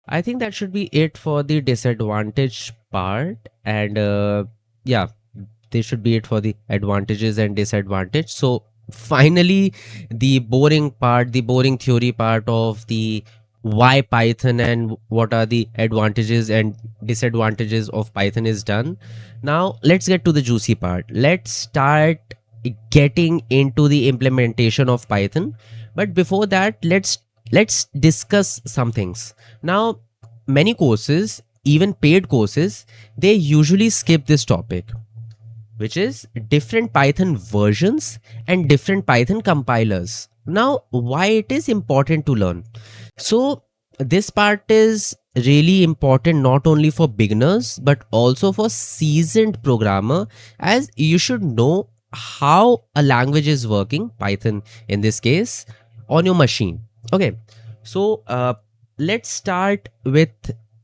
I think that should be it for the disadvantage part. And yeah, this should be it for the advantages and disadvantage. So finally, the boring part, the boring theory part of the why Python and what are the advantages and disadvantages of Python is done. Now let's get to the juicy part. Let's start getting into the implementation of Python. But before that, let's discuss some things. Now, many courses, even paid courses, they usually skip this topic, which is different Python versions and different Python compilers. Now, why it is important to learn? So, this part is really important not only for beginners but also for seasoned programmer, as you should know how a language is working, Python in this case, on your machine. Okay, so let's start with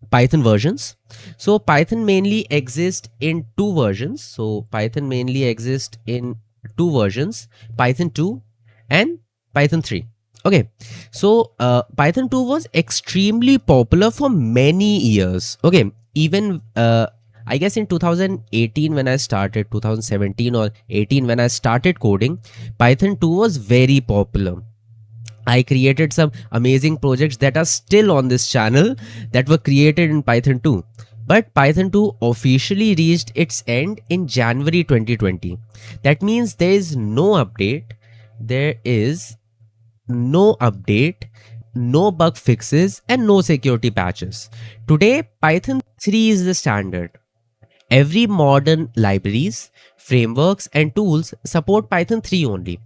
Python versions. So Python mainly exists in two versions. So Python mainly exists in two versions, Python 2 and Python 3. Okay, so Python 2 was extremely popular for many years. Okay, even I guess in 2018 when I started, 2017 or 18 when I started coding, Python 2 was very popular. I created some amazing projects that are still on this channel that were created in Python 2. But Python 2 officially reached its end in January 2020. That means there is no update. There is no update, no bug fixes, and no security patches. Today, Python 3 is the standard. Every modern libraries, frameworks, and tools support Python 3 only.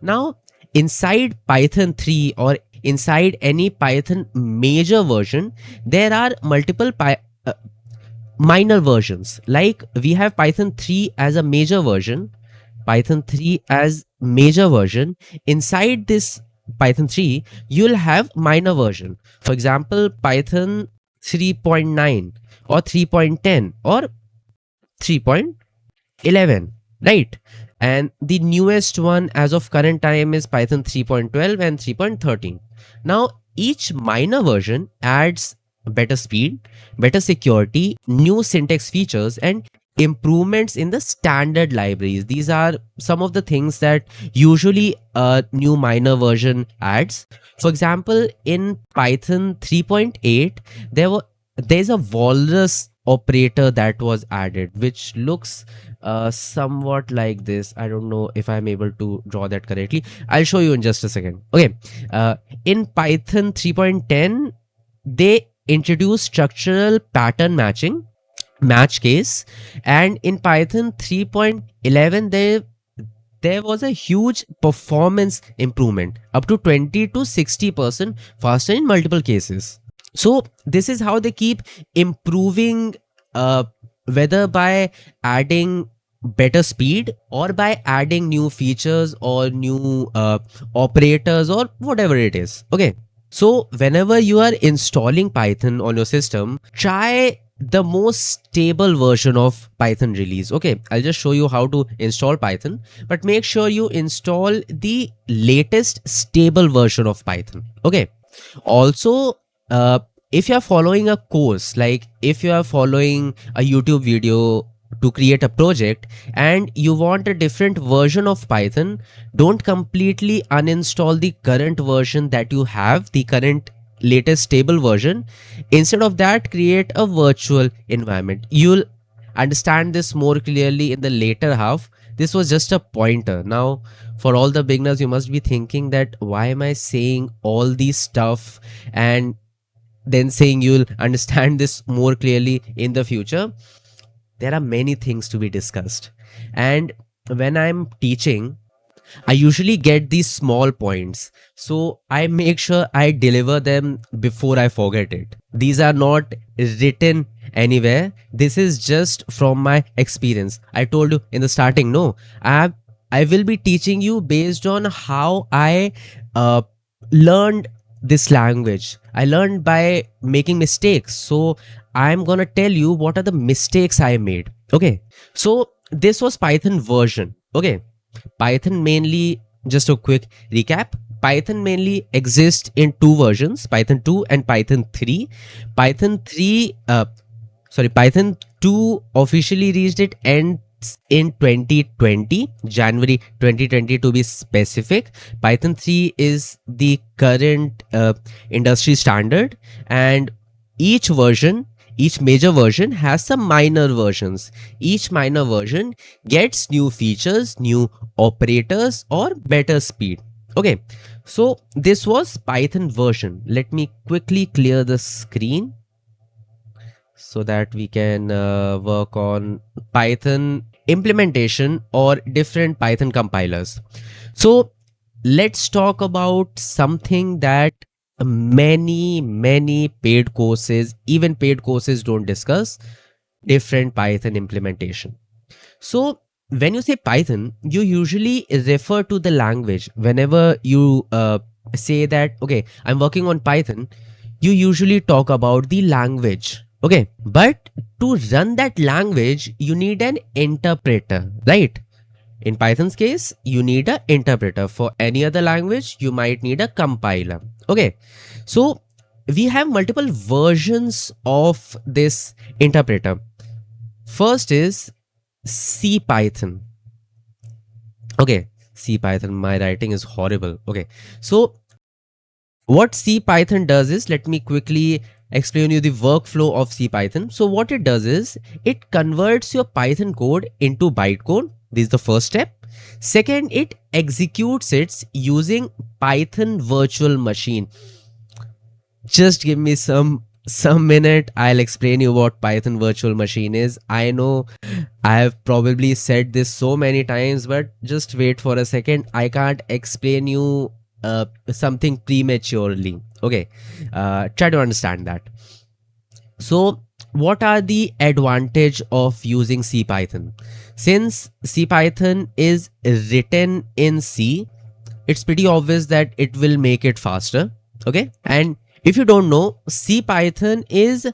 Now, inside Python 3 or inside any Python major version, there are multiple minor versions. Like we have Python 3 as a major version, Python 3 as major version. Inside this Python 3, you'll have minor version. For example, Python 3.9 or 3.10 or 3.11, right? And the newest one as of current time is Python 3.12 and 3.13. Now, each minor version adds better speed, better security, new syntax features, and improvements in the standard libraries. These are some of the things that usually a new minor version adds. For example, in Python 3.8, there's a walrus operator that was added, which looks somewhat like this. I don't know if I'm able to draw that correctly. I'll show you in just a second. Okay, in Python 3.10, they introduced structural pattern match case, and in Python 3.11 there was a huge performance improvement, up to 20 to 60% faster in multiple cases. So this is how they keep improving, whether by adding better speed or by adding new features or new operators or whatever it is. Okay, so whenever you are installing Python on your system, try the most stable version of Python release. Okay, I'll just show you how to install Python, but make sure you install the latest stable version of Python. Okay, also, if you are following a course, like if you are following a YouTube video to create a project and you want a different version of Python, don't completely uninstall the current version that you have, the current latest stable version. Instead of that, create a virtual environment. You'll understand this more clearly in the later half. This was just a pointer. Now, for all the beginners, you must be thinking that why am I saying all these stuff and then saying you'll understand this more clearly in the future? There are many things to be discussed, and when I'm teaching, I usually get these small points, so I make sure I deliver them before I forget it. These are not written anywhere. This is just from my experience. I told you in the starting, no, I will be teaching you based on how I learned this language. I learned by making mistakes. So I'm gonna tell you what are the mistakes I made. Okay. So this was Python version. Okay. Python mainly, just a quick recap. Python mainly exists in two versions, Python 2 and Python 3. Python 3, Python 2 officially reached its ends in 2020, January 2020 to be specific. Python 3 is the current industry standard, and each version, each major version has some minor versions. Each minor version gets new features, new operators, or better speed. Okay, so this was Python version. Let me quickly clear the screen so that we can work on Python implementation or different Python compilers. So let's talk about something that many paid courses, even paid courses, don't discuss: different Python implementation. So when you say Python, you usually refer to the language. Whenever you say that, okay, I'm working on Python, you usually talk about the language. Okay. But to run that language, you need an interpreter, right? In Python's case, you need an interpreter. For any other language, you might need a compiler. Okay. So we have multiple versions of this interpreter. First is cpython. Okay, cpython, my writing is horrible. Okay, so what cpython does is, let me quickly explain you the workflow of cpython. So what it does is, it converts your Python code into bytecode. This is the first step. Second, it executes it using Python virtual machine. Just give me some minute, I'll explain you what Python virtual machine is. I know I have probably said this so many times, but just wait for a second. I can't explain you something prematurely. Okay, try to understand that. So what are the advantage of using cpython? Since cpython is written in C, it's pretty obvious that it will make it faster. Okay, and if you don't know, cpython is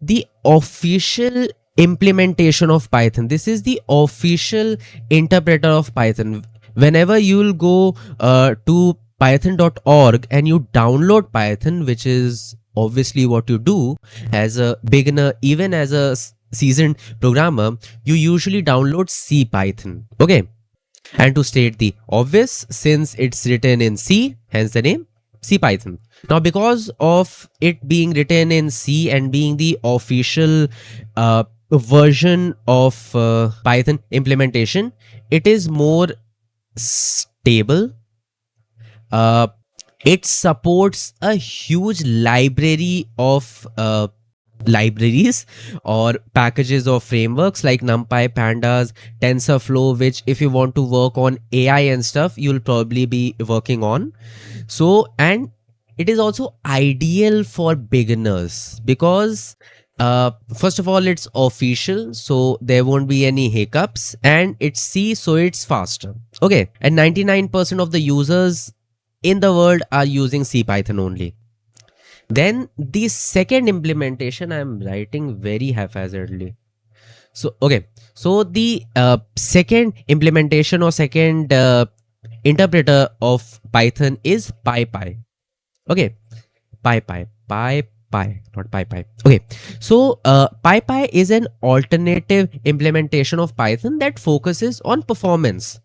the official implementation of Python. This is the official interpreter of Python. Whenever you'll go to python.org and you download Python, which is obviously what you do as a beginner, even as a seasoned programmer, you usually download cpython. Okay, and to state the obvious, since it's written in C, hence the name cpython. Now, because of it being written in C and being the official version of Python implementation, it is more stable. Uh, it supports a huge library of libraries or packages of frameworks like NumPy, Pandas, TensorFlow, which if you want to work on AI and stuff, you'll probably be working on. So, and it is also ideal for beginners because first of all, it's official, so there won't be any hiccups, and it's C, so it's faster. Okay, and 99% of the users in the world are using cpython only. Then the second implementation, I'm writing very haphazardly. So, okay. So the second implementation or second interpreter of Python is pypy. Okay. Pypy. Pypy, not pypy. Okay. So pypy is an alternative implementation of Python that focuses on performance.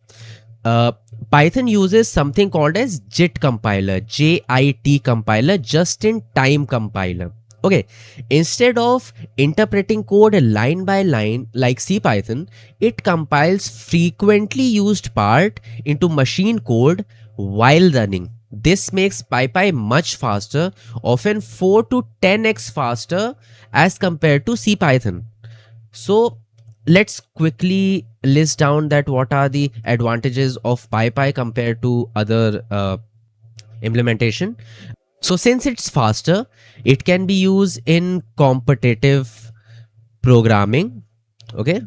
uh, Python uses something called as JIT compiler, JIT compiler, just in time compiler. Okay, instead of interpreting code line by line like CPython, it compiles frequently used part into machine code while running. This makes PyPy much faster, often 4 to 10x faster as compared to CPython. So let's quickly list down that what are the advantages of PyPy compared to other implementation. So since it's faster, it can be used in competitive programming. Okay,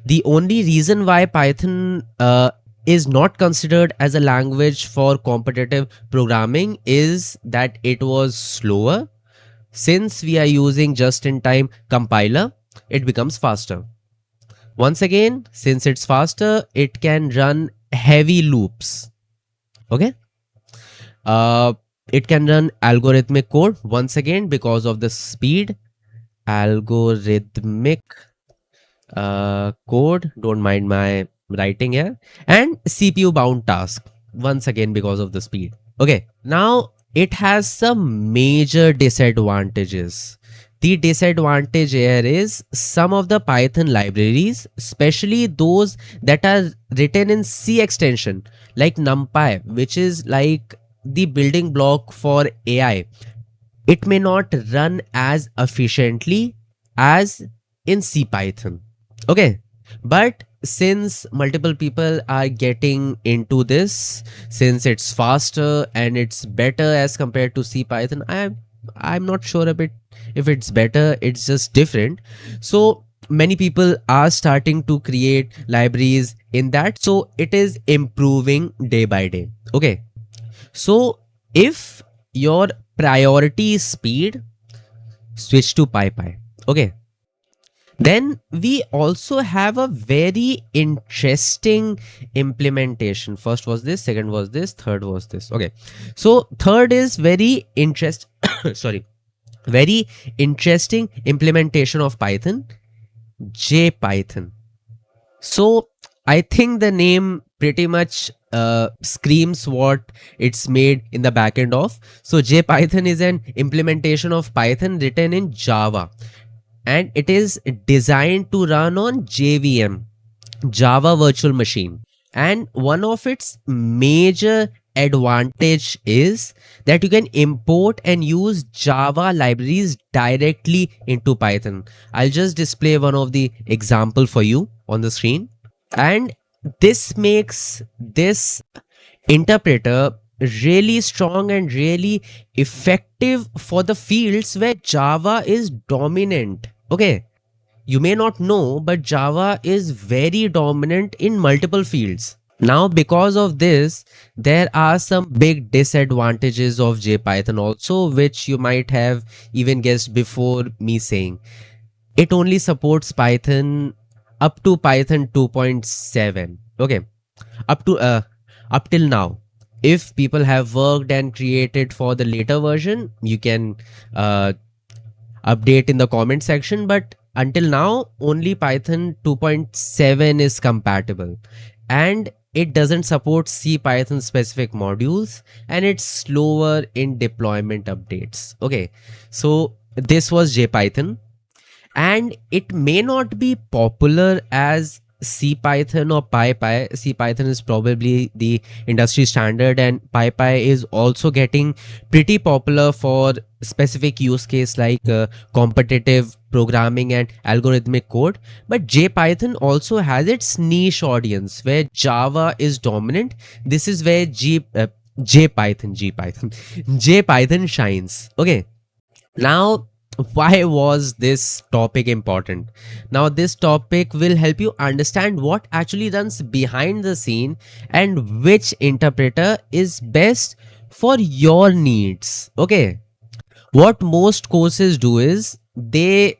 the only reason why Python is not considered as a language for competitive programming is that it was slower. Since we are using just-in-time compiler, it becomes faster. Once again, since it's faster, it can run heavy loops. Okay. uh, it can run algorithmic code once again because of the speed. Algorithmic code, don't mind my writing here, and CPU bound task once again because of the speed. Okay, now it has some major disadvantages. The disadvantage here is some of the Python libraries, especially those that are written in C extension, like NumPy, which is like the building block for AI. It may not run as efficiently as in cpython. Okay, but since multiple people are getting into this, since it's faster and it's better as compared to cpython, I'm not sure a bit if it's better, it's just different. So many people are starting to create libraries in that, so it is improving day by day. Okay, so if your priority is speed, switch to pypy. Okay, then we also have a very interesting implementation. First was this, second was this, third was this. Okay, so third is very interest sorry, very interesting implementation of python, jpython. So I think the name pretty much screams what it's made in the backend of. So jpython is an implementation of python written in java, and it is designed to run on JVM, Java Virtual Machine. And one of its major advantage is that you can import and use Java libraries directly into Python. I'll just display one of the example for you on the screen. And this makes this interpreter really strong and really effective for the fields where Java is dominant. Okay, you may not know, but Java is very dominant in multiple fields. Now, because of this, there are some big disadvantages of JPython also, which you might have even guessed before me saying. It only supports Python up to Python 2.7. Okay, up to up till now. If people have worked and created for the later version, you can uh, update in the comment section, but until now only python 2.7 is compatible, and it doesn't support c python specific modules, and it's slower in deployment updates. Okay, so this was jpython, and it may not be popular as cpython or pypy. cpython is probably the industry standard, and pypy is also getting pretty popular for specific use case like competitive programming and algorithmic code. But jpython also has its niche audience where java is dominant. This is where jpython shines. Okay, now, why was this topic important? Now, this topic will help you understand what actually runs behind the scene and which interpreter is best for your needs. Okay, what most courses do is they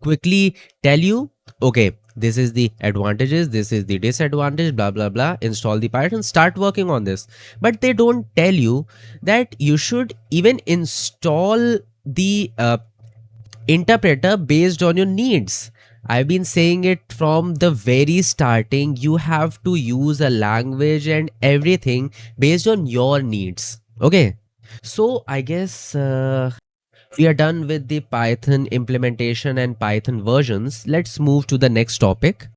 quickly tell you, okay, this is the advantages, this is the disadvantage, blah blah blah, install the python, start working on this. But they don't tell you that you should even install the interpreter based on your needs. I've been saying it from the very starting. You have to use a language and everything based on your needs. Okay, so I guess we are done with the python implementation and python versions. Let's move to the next topic.